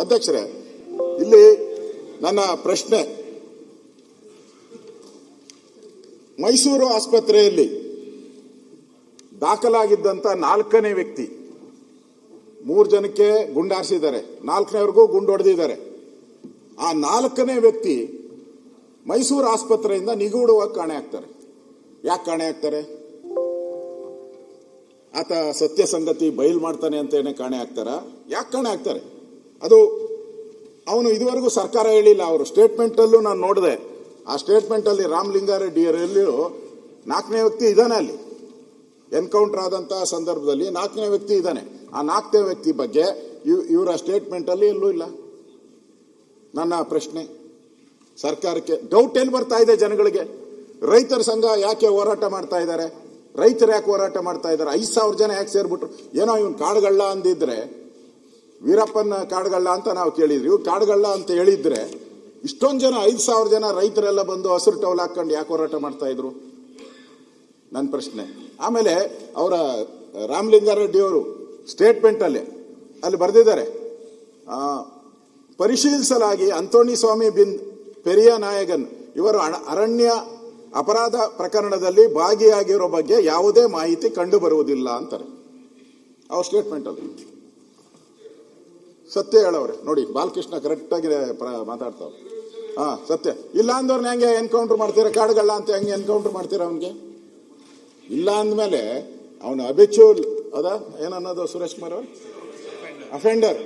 ಅಧ್ಯಕ್ಷರೇ, ಇಲ್ಲಿ ನನ್ನ ಪ್ರಶ್ನೆ, ಮೈಸೂರು ಆಸ್ಪತ್ರೆಯಲ್ಲಿ ದಾಖಲಾಗಿದ್ದಂತ 4ನೇ ವ್ಯಕ್ತಿ, 3 ಜನಕ್ಕೆ ಗುಂಡಾರಿಸಿದ್ದಾರೆ, 4ನೇವರೆಗೂ ಗುಂಡು ಹೊಡೆದಿದ್ದಾರೆ. ಆ 4ನೇ ವ್ಯಕ್ತಿ ಮೈಸೂರು ಆಸ್ಪತ್ರೆಯಿಂದ ನಿಗೂಢವಾಗಿ ಕಾಣೆ ಆಗ್ತಾರೆ. ಯಾಕೆ ಕಾಣೆ ಆಗ್ತಾರೆ? ಆತ ಸತ್ಯ ಸಂಗತಿ ಬಯಲು ಮಾಡ್ತಾನೆ ಅಂತೇನೆ ಕಾಣೆ ಆಗ್ತಾರ? ಯಾಕೆ ಕಾಣೆ ಆಗ್ತಾರೆ? ಅದು ಅವನು ಇದುವರೆಗೂ ಸರ್ಕಾರ ಹೇಳಿಲ್ಲ. ಅವರು ಸ್ಟೇಟ್ಮೆಂಟ್ ಅಲ್ಲೂ ನಾನು ನೋಡಿದೆ. ಆ ಸ್ಟೇಟ್ಮೆಂಟ್ ಅಲ್ಲಿ ರಾಮಲಿಂಗಾರೆಡ್ಡಿ ಅವರಲ್ಲಿ 4ನೇ ವ್ಯಕ್ತಿ ಇದ್ದಾನೆ. ಅಲ್ಲಿ ಎನ್ಕೌಂಟರ್ ಆದಂತಹ ಸಂದರ್ಭದಲ್ಲಿ 4ನೇ ವ್ಯಕ್ತಿ ಇದ್ದಾನೆ. ಆ 4ನೇ ವ್ಯಕ್ತಿ ಬಗ್ಗೆ ಇವರ ಸ್ಟೇಟ್ಮೆಂಟ್ ಅಲ್ಲಿ ಎಲ್ಲೂ ಇಲ್ಲ. ನನ್ನ ಪ್ರಶ್ನೆ ಸರ್ಕಾರಕ್ಕೆ, ಡೌಟ್ ಎಲ್ಲಿ ಬರ್ತಾ ಇದೆ ಜನಗಳಿಗೆ? ರೈತರ ಸಂಘ ಯಾಕೆ ಹೋರಾಟ ಮಾಡ್ತಾ ಇದ್ದಾರೆ? ರೈತರು ಯಾಕೆ ಹೋರಾಟ ಮಾಡ್ತಾ ಇದ್ದಾರೆ? 5,000 ಜನ ಯಾಕೆ ಸೇರ್ಬಿಟ್ರು? ಏನೋ ಇವನ್ ಕಾಡುಗಳ್ಳ ಅಂದಿದ್ರೆ, ವೀರಪ್ಪನ ಕಾಡುಗಳ್ಳ ಅಂತ ನಾವು ಕೇಳಿದ್ವಿ, ಇವ್ ಕಾಡುಗಳ್ಳ ಅಂತ ಹೇಳಿದ್ರೆ ಇಷ್ಟೊಂದು ಜನ 5,000 ಜನ ರೈತರೆಲ್ಲ ಬಂದು ಹಸಿರು ಟವಲ್ ಹಾಕೊಂಡು ಯಾಕೆ ಹೋರಾಟ ಮಾಡ್ತಾ ಇದ್ರು? ನನ್ನ ಪ್ರಶ್ನೆ. ಆಮೇಲೆ ಅವರ ರಾಮಲಿಂಗಾರೆಡ್ಡಿ ಅವರು ಸ್ಟೇಟ್ಮೆಂಟ್ ಅಲ್ಲಿ ಬರೆದಿದ್ದಾರೆ, ಪರಿಶೀಲಿಸಲಾಗಿ ಅಂತೋಣಿ ಸ್ವಾಮಿ ಬಿನ್ ಪೆರಿಯ ನಾಯಗನ್ ಇವರು ಅರಣ್ಯ ಅಪರಾಧ ಪ್ರಕರಣದಲ್ಲಿ ಭಾಗಿಯಾಗಿರೋ ಬಗ್ಗೆ ಯಾವುದೇ ಮಾಹಿತಿ ಕಂಡು ಬರುವುದಿಲ್ಲ ಅಂತಾರೆ ಅವ್ರ ಸ್ಟೇಟ್ಮೆಂಟ್ ಅಲ್ಲಿ. ಸತ್ಯ ಹೇಳವ್ರೆ ನೋಡಿ, ಬಾಲಕೃಷ್ಣ ಕರೆಕ್ಟ್ ಆಗಿ ಮಾತಾಡ್ತಾವ್ರೆ. ಸತ್ಯ ಇಲ್ಲ ಅಂದವ್ರನ್ನ ಹೆಂಗೆ ಎನ್ಕೌಂಟರ್ ಮಾಡ್ತೀರಾ? ಕಾಡುಗಳ್ಳ ಅಂತ ಹೆಂಗೆ ಎನ್ಕೌಂಟರ್ ಮಾಡ್ತೀರಾ? ಅವನಿಗೆ ಇಲ್ಲ ಅಂದ್ಮೇಲೆ ಅವನು ಅಬಿಚುವಲ್ ಏನನ್ನೋದು ಸುರೇಶ್ ಕುಮಾರ್ ಅವರು ಅಫೆಂಡರ್,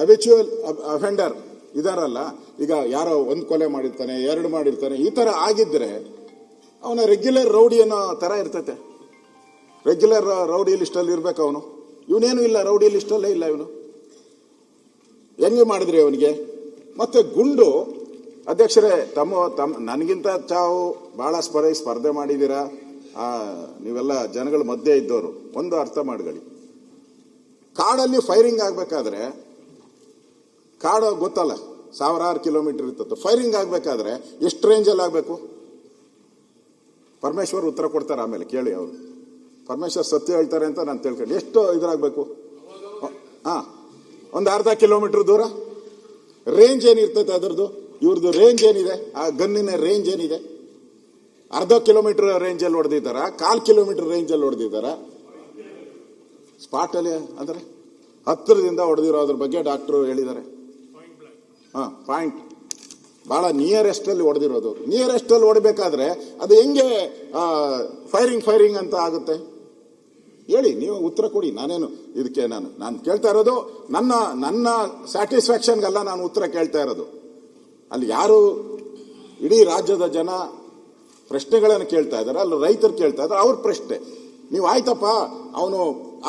ಅಬಿಚುವಲ್ ಅಫೆಂಡರ್ ಇದಾರಲ್ಲ. ಈಗ ಯಾರೋ 1 ಕೊಲೆ ಮಾಡಿರ್ತಾನೆ, 2 ಮಾಡಿರ್ತಾನೆ, ಈ ತರ ಆಗಿದ್ರೆ ಅವನ ರೆಗ್ಯುಲರ್ ರೌಡಿ ಅನ್ನೋ ತರ ಇರ್ತೈತೆ. ರೆಗ್ಯುಲರ್ ರೌಡಿ ಲಿಸ್ಟ್ ಅಲ್ಲಿ ಇರ್ಬೇಕು ಅವನು. ಇವನೇನು ಇಲ್ಲ, ರೌಡಿ ಲಿಸ್ಟ್ ಅಲ್ಲೇ ಇಲ್ಲ ಇವನು. ಹೆಂಗೆ ಮಾಡಿದ್ರಿ ಅವನಿಗೆ? ಮತ್ತೆ ಗುಂಡು, ಅಧ್ಯಕ್ಷರೇ, ನನಗಿಂತ ತಾವು ಬಹಳ ಸ್ಪರ್ಧೆ ಮಾಡಿದ್ದೀರಾ, ನೀವೆಲ್ಲ ಜನಗಳ ಮಧ್ಯೆ ಇದ್ದವರು. ಒಂದು ಅರ್ಥ ಮಾಡ್ಕೊಳ್ಳಿ, ಕಾಡಲ್ಲಿ ಫೈರಿಂಗ್ ಆಗ್ಬೇಕಾದ್ರೆ, ಕಾಡು ಗೊತ್ತಲ್ಲ, 1000 ಕಿಲೋಮೀಟರ್ ಇರ್ತದೆ. ಫೈರಿಂಗ್ ಆಗ್ಬೇಕಾದ್ರೆ ಎಷ್ಟು ರೇಂಜಲ್ಲಿ ಆಗ್ಬೇಕು? ಪರಮೇಶ್ವರ್ ಉತ್ತರ ಕೊಡ್ತಾರೆ, ಆಮೇಲೆ ಕೇಳಿ. ಅವರು ಪರಮೇಶ್ವರ್ ಸತ್ಯ ಹೇಳ್ತಾರೆ ಅಂತ ನಾನು ತಿಳ್ಕೊಂಡು, ಎಷ್ಟು ಇದ್ರಾಗಬೇಕು? ಒಂದು ಅರ್ಧ ಕಿಲೋಮೀಟರ್ ದೂರ. ರೇಂಜ್ ಏನಿರ್ತೈತೆ ಅದರದ್ದು? ಇವ್ರದ್ದು ರೇಂಜ್ ಏನಿದೆ? ಆ ಗನ್ನಿನ ರೇಂಜ್ ಏನಿದೆ? ಅರ್ಧ ಕಿಲೋಮೀಟರ್ ರೇಂಜಲ್ಲಿ ಹೊಡೆದಿದ್ದಾರ? 1/4 ಕಿಲೋಮೀಟರ್ ರೇಂಜಲ್ಲಿ ಹೊಡೆದಿದ್ದಾರ? ಸ್ಪಾಟ್ ಅಲ್ಲಿ ಅಂದ್ರೆ ಹತ್ತಿರದಿಂದ ಹೊಡೆದಿರೋದ್ರ ಬಗ್ಗೆ ಡಾಕ್ಟರ್ ಹೇಳಿದ್ದಾರೆ. ಪಾಯಿಂಟ್ ಬಹಳ ನಿಯರೆಸ್ಟ್ ಅಲ್ಲಿ ಹೊಡೆದಿರೋದು. ನಿಯರೆಸ್ಟ್ ಅಲ್ಲಿ ಹೊಡಿಬೇಕಾದ್ರೆ ಅದು ಹೆಂಗೆ ಫೈರಿಂಗ್ ಅಂತ ಆಗುತ್ತೆ? ಹೇಳಿ, ನೀವು ಉತ್ತರ ಕೊಡಿ. ನಾನೇನು ಇದಕ್ಕೆ ನಾನು ಕೇಳ್ತಾ ಇರೋದು ನನ್ನ ಸ್ಯಾಟಿಸ್ಫ್ಯಾಕ್ಷನ್ಗಲ್ಲ ನಾನು ಉತ್ತರ ಕೇಳ್ತಾ ಇರೋದು. ಅಲ್ಲಿ ಯಾರು ಇಡೀ ರಾಜ್ಯದ ಜನ ಪ್ರಶ್ನೆಗಳನ್ನು ಕೇಳ್ತಾ ಇದ್ದಾರೆ, ಅಲ್ಲಿ ರೈತರು ಕೇಳ್ತಾ ಇದ್ದಾರೆ, ಅವ್ರ ಪ್ರಶ್ನೆ. ನೀವು ಆಯ್ತಪ್ಪ, ಅವನು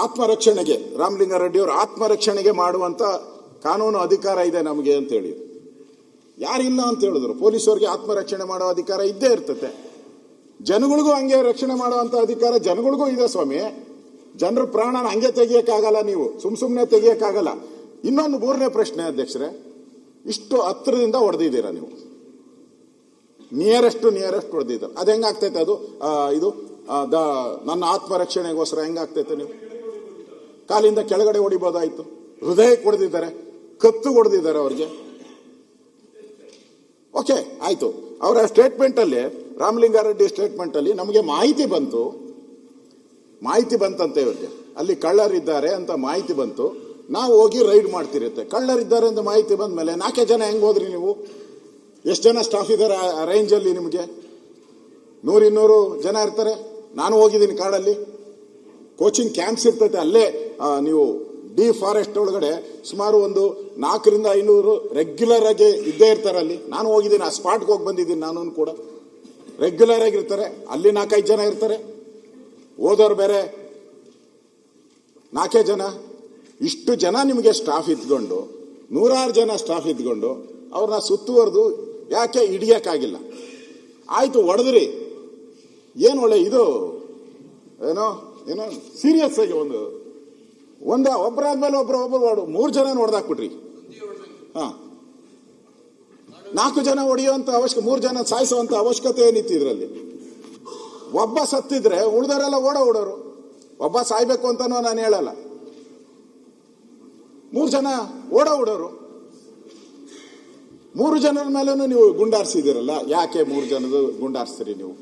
ಆತ್ಮರಕ್ಷಣೆಗೆ, ರಾಮಲಿಂಗಾರೆಡ್ಡಿ ಅವರು ಆತ್ಮರಕ್ಷಣೆಗೆ ಮಾಡುವಂತ ಕಾನೂನು ಅಧಿಕಾರ ಇದೆ ನಮಗೆ ಅಂತ ಹೇಳಿ, ಯಾರಿಲ್ಲ ಅಂತ ಹೇಳಿದ್ರು. ಪೊಲೀಸರಿಗೆ ಆತ್ಮರಕ್ಷಣೆ ಮಾಡೋ ಅಧಿಕಾರ ಇದ್ದೇ ಇರ್ತತೆ. ಜನಗಳಿಗೂ ಹಂಗೆ ರಕ್ಷಣೆ ಮಾಡುವಂತ ಅಧಿಕಾರ ಜನಗಳಿಗೂ ಇದೆ ಸ್ವಾಮಿ. ಜನರ ಪ್ರಾಣನ ಹಂಗೆ ತೆಗಿಯಕ್ಕಾಗಲ್ಲ, ನೀವು ಸುಮ್ನೆ ತೆಗಿಯಕ್ಕಾಗಲ್ಲ. ಇನ್ನೊಂದು 3ನೇ ಪ್ರಶ್ನೆ ಅಧ್ಯಕ್ಷರೇ, ಇಷ್ಟು ಹತ್ತಿರದಿಂದ ಹೊಡೆದಿದ್ದೀರಾ ನೀವು, ನಿಯರೆಸ್ಟ್ ಹೊಡೆದಿದ್ದಾರೆ. ಅದು ಹೆಂಗಾಗ್ತೈತೆ? ಅದು ಇದು ನನ್ನ ಆತ್ಮರಕ್ಷಣೆಗೋಸ್ಕರ ಹೆಂಗಾಗ್ತೈತೆ? ನೀವು ಕಾಲಿಂದ ಕೆಳಗಡೆ ಹೊಡಿಬೋದಾಯ್ತು. ಹೃದಯಕ್ಕೆ ಹೊಡೆದಿದ್ದಾರೆ, ಕತ್ತು ಹೊಡೆದಿದ್ದಾರೆ ಅವ್ರಿಗೆ. ಓಕೆ, ಆಯ್ತು. ಅವರ ಸ್ಟೇಟ್ಮೆಂಟ್ ಅಲ್ಲಿ, ರಾಮಲಿಂಗಾರೆಡ್ಡಿ ಸ್ಟೇಟ್ಮೆಂಟ್ ಅಲ್ಲಿ ನಮಗೆ ಮಾಹಿತಿ ಬಂತಂತೆ ಇವ್ರಿಗೆ, ಅಲ್ಲಿ ಕಳ್ಳರಿದ್ದಾರೆ ಅಂತ ಮಾಹಿತಿ ಬಂತು. ನಾವು ಹೋಗಿ ರೈಡ್ ಮಾಡ್ತಿರುತ್ತೆ. ಕಳ್ಳರಿದ್ದಾರೆ ಅಂತ ಮಾಹಿತಿ ಬಂದ ಮೇಲೆ 4 ಜನ ಹೆಂಗ್ ಹೋದ್ರಿ ನೀವು? ಎಷ್ಟು ಜನ ಸ್ಟಾಫ್ ಇದ್ದಾರೆ ಆ ರೇಂಜ್ ಅಲ್ಲಿ? ನಿಮಗೆ 100-200 ಜನ ಇರ್ತಾರೆ. ನಾನು ಹೋಗಿದ್ದೀನಿ ಕಾಡಲ್ಲಿ, ಕೋಚಿಂಗ್ ಕ್ಯಾಂಪ್ಸ್ ಇರ್ತೈತೆ ಅಲ್ಲೇ. ನೀವು ಡಿ ಫಾರೆಸ್ಟ್ ಒಳಗಡೆ ಸುಮಾರು ಒಂದು 400-500 ರೆಗ್ಯುಲರ್ ಆಗಿ ಇದ್ದೇ ಇರ್ತಾರೆ ಅಲ್ಲಿ. ನಾನು ಹೋಗಿದ್ದೀನಿ, ಆ ಸ್ಪಾಟ್ಗೆ ಹೋಗಿ ಬಂದಿದ್ದೀನಿ. ನಾನು ಕೂಡ ರೆಗ್ಯುಲರ್ ಆಗಿರ್ತಾರೆ ಅಲ್ಲಿ. 4-5 ಜನ ಇರ್ತಾರೆ, ಓದೋರು ಬೇರೆ 4 ಜನ. ಇಷ್ಟು ಜನ ನಿಮಗೆ ಸ್ಟಾಫ್ ಇದ್ಕೊಂಡು, 100 ಜನ ಸ್ಟಾಫ್ ಇದ್ಕೊಂಡು ಅವ್ರನ್ನ ಸುತ್ತುವರೆದು ಯಾಕೆ ಹಿಡಿಯಕ್ಕಾಗಿಲ್ಲ? ಆಯ್ತು, ಹೊಡೆದ್ರಿ, ಏನು ಒಳ್ಳೆ ಇದು ಏನೋ ಸೀರಿಯಸ್ ಆಗಿ ಒಬ್ಬರಾದ್ಮೇಲೆ ಒಬ್ರು 3 ಜನ ಹೊಡೆದಾಕ್ಬಿಟ್ರಿ. 4 ಜನ ಹೊಡೆಯುವಂತ ಅವಶ್ಯಕ, 3 ಜನ ಸಾಯಿಸುವಂತ ಅವಶ್ಯಕತೆ ಏನಿತ್ತು ಇದರಲ್ಲಿ? ಒಬ್ಬ ಸತ್ತಿದ್ರೆ ಉಳಿದವರೆಲ್ಲ ಓಡೋರು. ಒಬ್ಬ ಸಾಯ್ಬೇಕು ಅಂತಾನೂ ನಾನು ಹೇಳಲ್ಲ. 3 ಜನ ಓಡೋರು. 3 ಜನರ ಮೇಲೂ ನೀವು ಗುಂಡಾರಿಸಿದಿರಲ್ಲ, ಯಾಕೆ 3 ಜನದ ಗುಂಡಾರಿಸ್ತೀರಿ ನೀವು?